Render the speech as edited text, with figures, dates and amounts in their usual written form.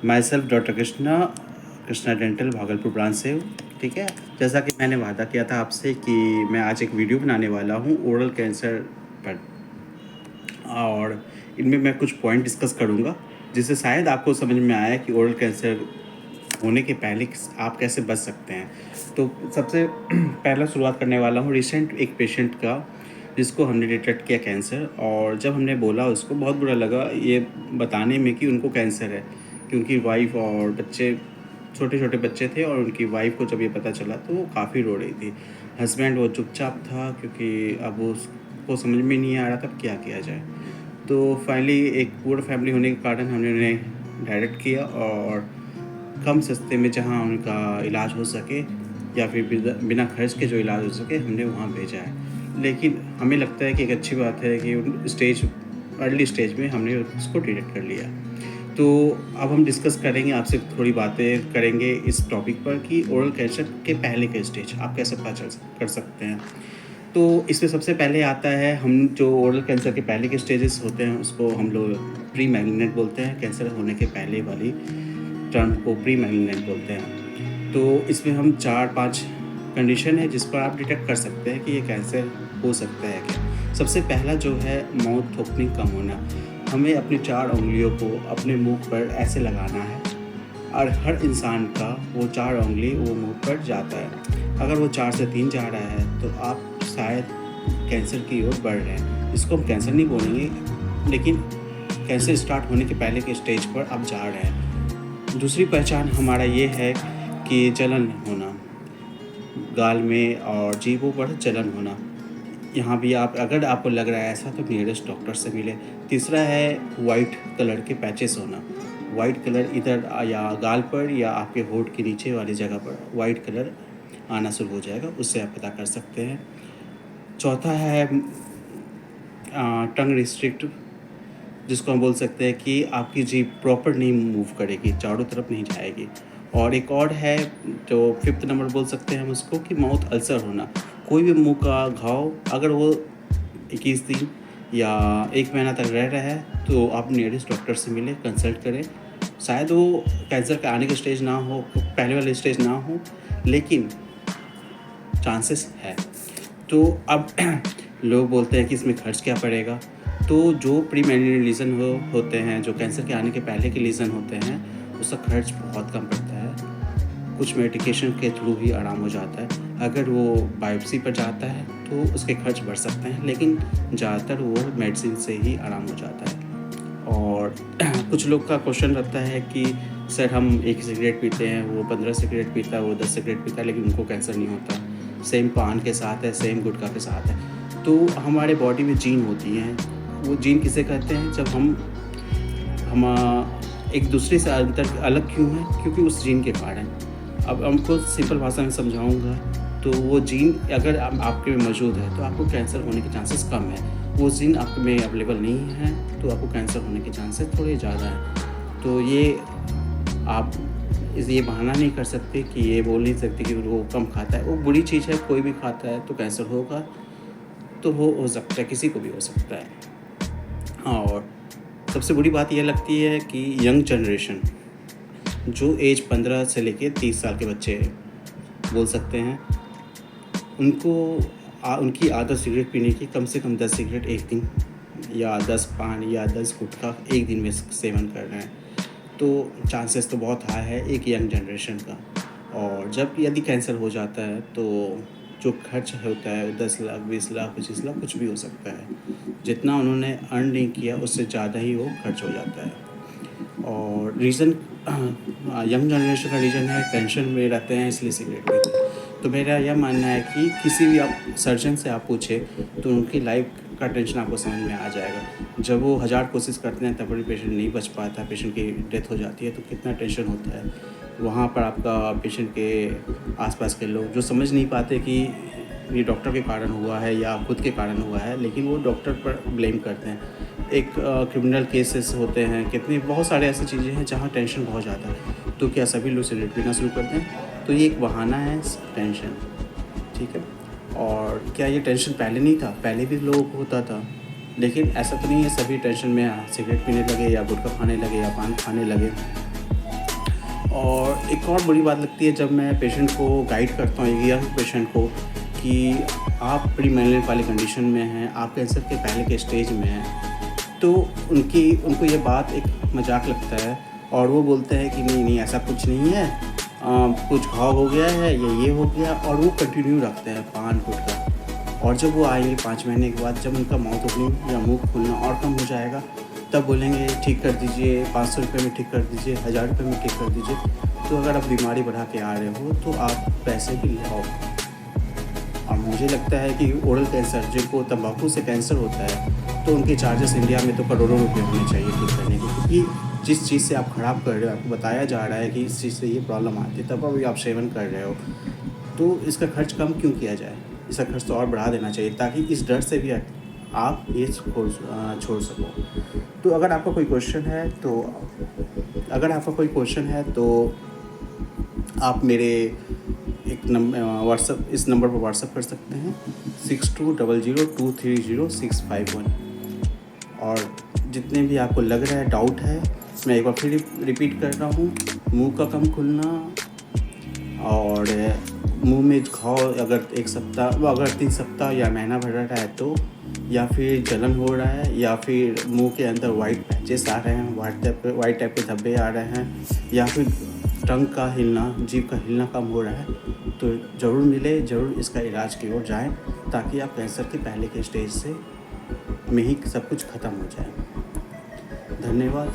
My self doctor Krishna dental Bhagalpur branch से हूँ। ठीक है, जैसा कि मैंने वादा किया था आपसे कि मैं आज एक वीडियो बनाने वाला हूँ ओरल कैंसर पर, और इनमें मैं कुछ पॉइंट डिस्कस करूँगा जिससे शायद आपको समझ में आया कि ओरल कैंसर होने के पहले आप कैसे बच सकते हैं। तो सबसे पहला शुरुआत करने वाला हूँ रिसेंट एक पेशेंट का जिसको हमने डिटेक्ट किया कैंसर, और जब हमने बोला उसको बहुत बुरा लगा ये बताने में कि उनको कैंसर है, क्योंकि वाइफ और बच्चे छोटे छोटे बच्चे थे, और उनकी वाइफ को जब ये पता चला तो वो काफ़ी रो रही थी। हस्बैंड वो चुपचाप था क्योंकि अब उसको समझ में नहीं आ रहा था क्या किया जाए। तो फाइनली एक पूरा फैमिली होने के कारण हमने उन्हें डायरेक्ट किया, और कम सस्ते में जहां उनका इलाज हो सके या फिर बिना खर्च के जो इलाज हो सके हमने वहां भेजा है। लेकिन हमें लगता है कि एक अच्छी बात है कि अर्ली स्टेज में हमने उसको डिटेक्ट कर लिया। तो अब हम डिस्कस करेंगे, आपसे थोड़ी बातें करेंगे इस टॉपिक पर कि ओरल कैंसर के पहले के स्टेज आप कैसे पता कर सकते हैं। तो इसमें सबसे पहले आता है, हम जो ओरल कैंसर के पहले के स्टेजेस होते हैं उसको हम लोग प्री मैलिग्नेंट बोलते हैं। कैंसर होने के पहले वाली टर्म को प्री मैलिग्नेंट बोलते हैं। तो इसमें हम 4-5 कंडीशन है जिस पर आप डिटेक्ट कर सकते हैं कि ये कैंसर हो सकता है क्या। सबसे पहला जो है माउथ ओपनिंग कम होना। हमें अपनी 4 उंगलियों को अपने मुंह पर ऐसे लगाना है, और हर इंसान का वो 4 उंगली वो मुंह पर जाता है। अगर वो 4 से 3 जा रहा है तो आप शायद कैंसर की ओर बढ़ रहे हैं। इसको हम कैंसर नहीं बोलेंगे, लेकिन कैंसर स्टार्ट होने के पहले के स्टेज पर आप जा रहे हैं। दूसरी पहचान हमारा ये है कि जलन होना, गाल में और जीभों पर जलन होना। यहाँ भी आप अगर आपको लग रहा है ऐसा तो नियरेस्ट डॉक्टर से मिले। तीसरा है वाइट कलर के पैचेस होना। वाइट कलर इधर या गाल पर या आपके होंठ के नीचे वाली जगह पर वाइट कलर आना शुरू हो जाएगा, उससे आप पता कर सकते हैं। चौथा है टंग रिस्ट्रिक्ट, जिसको हम बोल सकते हैं कि आपकी जीभ प्रॉपर नहीं मूव करेगी, चारों तरफ नहीं जाएगी। और एक और है जो 5th नंबर बोल सकते हैं हम उसको, कि माउथ अल्सर होना। कोई भी मुंह का घाव अगर वो 21 दिन या 1 महीना तक रह रहा है तो आप नियरेस्ट डॉक्टर से मिलें, कंसल्ट करें। शायद वो कैंसर के आने के स्टेज ना हो, पहले वाले स्टेज ना हो, लेकिन चांसेस है। तो अब लोग बोलते हैं कि इसमें खर्च क्या पड़ेगा। तो जो प्री मैलिग्नेंट लीजन होते हैं, जो कैंसर के आने के पहले के लीजन होते हैं, उसका खर्च बहुत कम पड़ता है। कुछ मेडिकेशन के थ्रू ही आराम हो जाता है। अगर वो बायोप्सी पर जाता है तो उसके खर्च बढ़ सकते हैं, लेकिन ज़्यादातर वो मेडिसिन से ही आराम हो जाता है। और कुछ लोग का क्वेश्चन रहता है कि सर हम एक सिगरेट पीते हैं, वो 15 सिगरेट पीता है, वो 10 सिगरेट पीता है, लेकिन उनको कैंसर नहीं होता। सेम पान के साथ है, सेम गुटखा के साथ है। तो हमारे बॉडी में जीन होती हैं। वो जीन किसे कहते हैं? जब हम एक दूसरे से अंतर अलग क्यों हैं? क्योंकि उस जीन के कारण। अब हमको सिंपल भाषा में समझाऊंगा तो वो जीन अगर आपके में मौजूद है तो आपको कैंसर होने के चांसेस कम है। वो जीन आपके में अवेलेबल नहीं है तो आपको कैंसर होने के चांसेस थोड़े ज़्यादा हैं। तो ये आप ये बहाना नहीं कर सकते कि ये बोल नहीं सकते कि वो कम खाता है। वो बुरी चीज़ है, कोई भी खाता है तो कैंसर होगा, तो हो सकता है, किसी को भी हो सकता है। और सबसे बुरी बात यह लगती है कि यंग जनरेशन, जो एज 15 से लेके 30 साल के बच्चे बोल सकते हैं, उनकी आदत सिगरेट पीने की कम से कम 10 सिगरेट एक दिन, या 10 पान या 10 गुटखा एक दिन में सेवन कर रहे हैं। तो चांसेस तो बहुत हाई है एक यंग जनरेशन का। और जब यदि कैंसर हो जाता है तो जो खर्च होता है वो 10 लाख, 20 लाख, 25 लाख कुछ भी हो सकता है। जितना उन्होंने अर्न नहीं किया उससे ज़्यादा ही वो खर्च हो जाता है। और रीज़न यंग जनरेशन का रीज़न है टेंशन में रहते हैं, इसलिए सिगरेट पीते हैं। तो मेरा यह मानना है कि किसी भी आप सर्जन से आप पूछें तो उनकी लाइफ का टेंशन आपको समझ में आ जाएगा। जब वो 1000 कोशिश करते हैं तब भी पेशेंट नहीं बच पाता, पेशेंट की डेथ हो जाती है, तो कितना टेंशन होता है। वहाँ पर आपका पेशेंट के आसपास के लोग जो समझ नहीं पाते कि ये डॉक्टर के कारण हुआ है या खुद के कारण हुआ है, लेकिन वो डॉक्टर पर ब्लेम करते हैं। एक क्रिमिनल केसेस होते हैं, कितनी बहुत सारे ऐसी चीज़ें हैं जहाँ टेंशन बहुत ज़्यादा है। तो क्या सभी लोग सिगरेट पीना शुरू करते हैं? तो ये एक बहाना है टेंशन, ठीक है। और क्या ये टेंशन पहले नहीं था? पहले भी लोगों को होता था, लेकिन ऐसा तो नहीं है सभी टेंशन में सिगरेट पीने लगे या गुटखा खाने लगे या पान खाने लगे। और एक और बुरी बात लगती है जब मैं पेशेंट को गाइड करता हूँ, यंग पेशेंट को, कि आप प्री मेलिनेट वाली कंडीशन में हैं, आप कैंसर के पहले के स्टेज में हैं, तो उनको ये बात एक मजाक लगता है और वो बोलते हैं कि नहीं ऐसा कुछ नहीं है, कुछ घाव हो गया है या ये हो गया, और वो कंटिन्यू रखते हैं पान गुटखा। और जब वो आएंगे 5 महीने के बाद, जब उनका माउथ ओपनिंग या मुंह खुलना और कम हो जाएगा, तब बोलेंगे ठीक कर दीजिए, 500 रुपये में ठीक कर दीजिए, 1000 रुपये में ठीक कर दीजिए। तो अगर आप बीमारी बढ़ा के आ रहे हो तो आप पैसे भी लगाओ। और मुझे लगता है कि ओरल कैंसर, जिनको तंबाकू से कैंसर होता है, तो उनके चार्जेस इंडिया में तो करोड़ों रुपये होने चाहिए ठीक करने के, क्योंकि जिस चीज़ से आप ख़राब कर रहे हो, आपको बताया जा रहा है कि इस चीज़ से ये प्रॉब्लम आती है, तब अभी आप सेवन कर रहे हो, तो इसका खर्च कम क्यों किया जाए? इसका खर्च तो और बढ़ा देना चाहिए, ताकि इस डर से भी आप ये छोड़ सको। तो अगर आपका कोई क्वेश्चन है तो आप मेरे एक व्हाट्सअप, इस नंबर पर व्हाट्सअप कर सकते हैं 6200230651। और जितने भी आपको लग रहा है, डाउट है, मैं एक बार फिर रिपीट कर रहा हूँ, मुंह का कम खुलना और मुंह में घाव अगर 1 सप्ताह, अगर 3 सप्ताह या महीना भर रहा है तो, या फिर जलन हो रहा है, या फिर मुंह के अंदर वाइट पैचेस आ रहे हैं, वाइट टाइप के धब्बे आ रहे हैं, या फिर टंग का हिलना, जीभ का हिलना कम हो रहा है, तो ज़रूर इसका इलाज की ओर जाएं, ताकि आप कैंसर के पहले के स्टेज से में ही सब कुछ ख़त्म हो जाए। धन्यवाद।